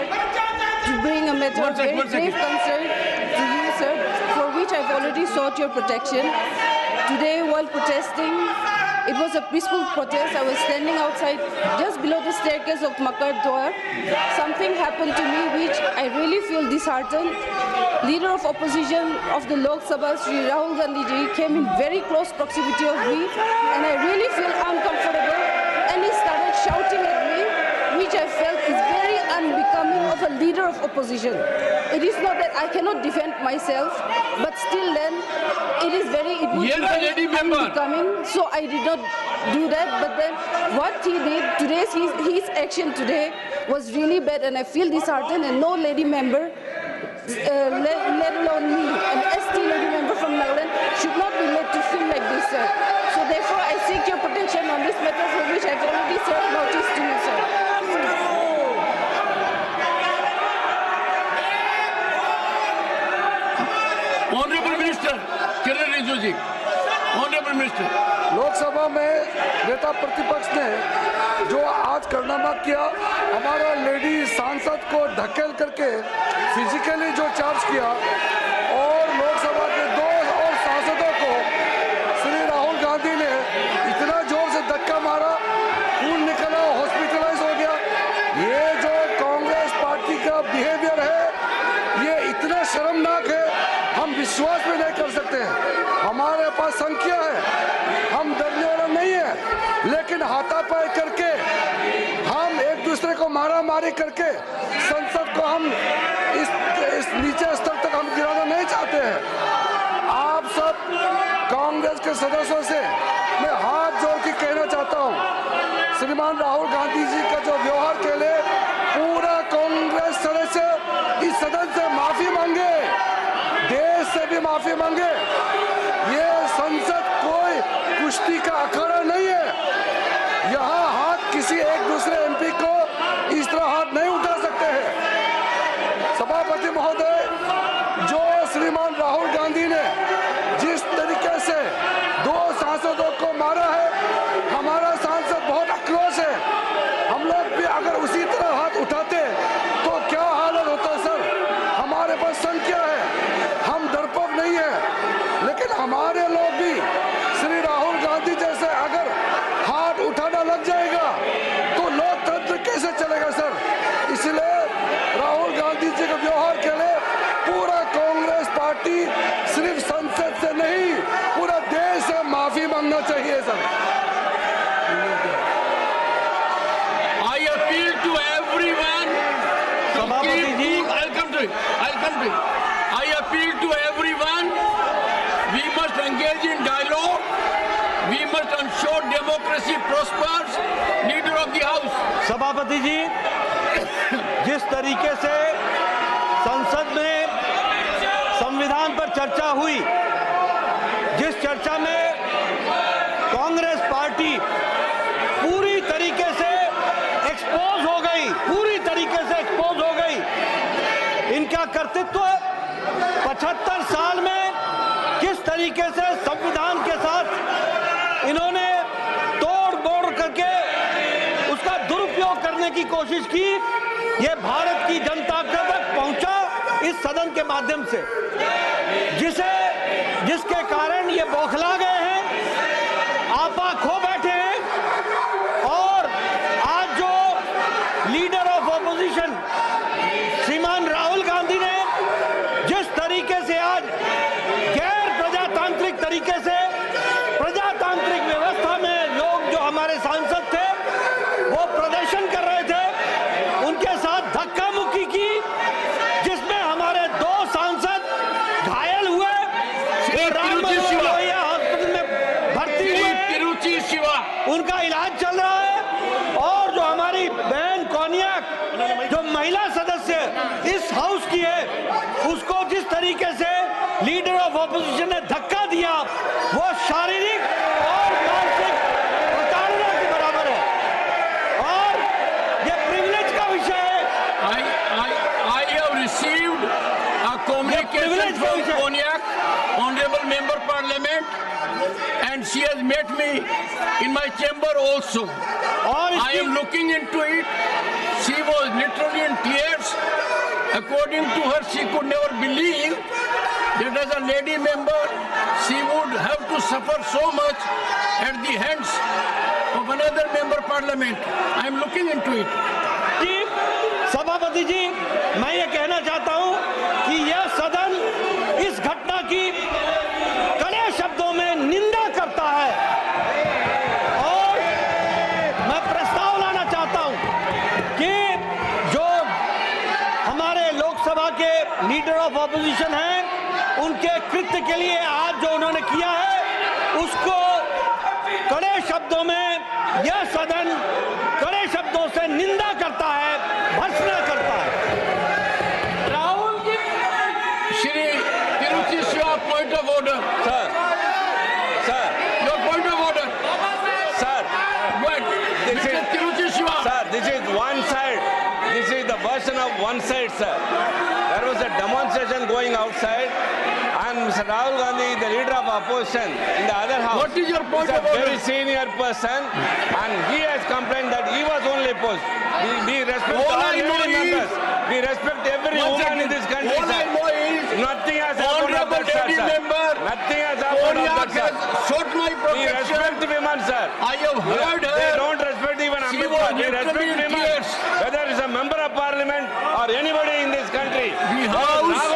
heart to bring a matter of very grave concern to you, sir, for which I've already sought your protection. Today, while protesting, it was a peaceful protest. I was standing outside just below the staircase of Makar Dwar. Something happened to me which I really feel disheartened. Leader of opposition of the Lok Sabha, Shri Rahul Gandhi ji, came in very close proximity of me, and I really feel uncomfortable, and he started shouting at me, which I felt is very unbecoming of a leader of opposition. It is not that I cannot defend myself, but still then, it would be very unbecoming, so I did not do that. But then what he did today, his action today was really bad, and I feel disheartened, and no lady member, let alone me, an ST lady member from Nagaland, should not be made to feel like this, sir. So therefore, I seek your protection on this matter, for which I've already served notice to you, sir. Honorable Minister, Kiran Rijiju ji, Honorable Minister. Lok Sabha में नेता प्रतिपक्ष ने जो आज कारनामा किया, हमारा lady सांसद को धकेल करके फिजिकली जो चार्ज किया और लोकसभा के 2 और सांसदों को श्री राहुल गांधी ने इतना जोर से धक्का मारा, खून निकला, हॉस्पिटलाइज हो गया। ये जो कांग्रेस पार्टी का बिहेवियर है, ये इतना शर्मनाक है, हम विश्वास भी नहीं कर सकते हैं। हमारे पास संख्या है, हम डरने वाला नहीं है, लेकिन हाथापाई करके हम एक दूसरे को मारा मारी करके संसद को हम इस नीचे स्तर तक हम गिराना नहीं चाहते हैं। आप सब कांग्रेस के सदस्यों से मैं हाथ जोड़ के कहना चाहता हूं, श्रीमान राहुल गांधी जी का जो व्यवहार के लिए पूरा कांग्रेस सदस्य इस सदन से माफी मांगे, देश से भी माफी मांगे। ये संसद कोई कुश्ती का अखाड़ा नहीं है, यहाँ हाथ किसी एक दूसरे एमपी को इस तरह हाथ नहीं उठा सकते हैं। सभापति महोदय, जो श्रीमान राहुल गांधी ने जिस तरीके से 2 सांसदों को मारा है, हमारा सांसद बहुत आक्रोश है। हम लोग भी अगर उसी तरह हाथ उठाते तो क्या हालत होता सर। हमारे पास संख्या है, हम डरपोक नहीं है, लेकिन हमारे लोग भी श्री राहुल गांधी जैसे अगर हाथ उठाना लग जाएगा तो लोकतंत्र कैसे चलेगा सर। इसलिए राहुल गांधी जी के व्यवहार के लिए पूरा कांग्रेस पार्टी सिर्फ संसद से नहीं, पूरा देश से माफी मांगना चाहिए sir. I appeal to everyone to keep cool. I'll come to it. I appeal to everyone. We must engage in dialogue. We must ensure democracy prospers. Leader of the House. सभापति जी, जिस तरीके से संसद में संविधान पर चर्चा हुई, जिस चर्चा में कांग्रेस पार्टी पूरी तरीके से एक्सपोज हो गई, पूरी तरीके से एक्सपोज हो गई। इनका कर्तृत्व 75 साल में किस तरीके से संविधान के साथ इन्होंने तोड़ मोड़ करके उसका दुरुपयोग करने की कोशिश की, ये भारत की जनता तक पहुंचा इस सदन के माध्यम से, जिसके कारण ये बौखला गए हैं, आपा खो बैठे हैं। और आज जो लीडर ऑफ ऑपोजिशन श्रीमान राहुल गांधी ने जिस तरीके से आज गैर प्रजातांत्रिक तरीके से प्रजातांत्रिक व्यवस्था में लोग जो हमारे सांसद थे वो प्रदर्शन कर रहे थे, उनके साथ धक्का मुक्की की, जिसमें हमारे 2 सांसद घायल हुए, हॉस्पिटल में भर्ती हुए, उनका इलाज चल रहा है। और जो हमारी बहन कोनियाक जो महिला सदस्य इस हाउस की है, उसको जिस तरीके से लीडर ऑफ ऑपोजिशन ने धक्का दिया, वो शारीरिक और मानसिक प्रताड़ना के बराबर है, और ये प्रिविलेज का विषय है। I have received a communication from Konyak, Honorable Member Parliament, and she has met me in my chamber also. I am looking into it. She was literally in tears. According to her, she could never believe that as a lady member, she would have to suffer so much at the hands of another member parliament. I am looking into it. जी, सभापति जी, मैं ये कहना चाहता हूं कि यह सदन इस घटना की कड़े शब्दों में निंदा करता है और मैं प्रस्ताव लाना चाहता हूं कि जो हमारे लोकसभा के लीडर ऑफ ऑपोजिशन हैं, उनके कृत्य के लिए आज जो उन्होंने किया है, उसको कड़े शब्दों में यह सदन कड़े शब्दों से निंदा करता है, भर्त्सना करता है। Rahul ji, Shri Tiruchi Shiva, point of order. Sir, sir, Your point of order. sir, Go ahead. This Mr. is- Tiruchi Shiva. sir, this is one side. This is the version of one side, sir. There was a demonstration going outside, and Mr. Rahul Gandhi, the leader of opposition, in the other house. What is your point is a of order? very senior person, and he has complained that he was only opposed. We respect All all I know lady is- members. We respect every One woman second. in this country, All I sir. know is Nothing has happened of Honorable that, sir, lady sir. member Nothing has happened of Konyak that, has sir. sought my We protection. respect women, sir. I have heard They her. don't respect even She Ambedkar. was We respect literally in women. tears. Whether it's a member of parliament or anybody in this country. The House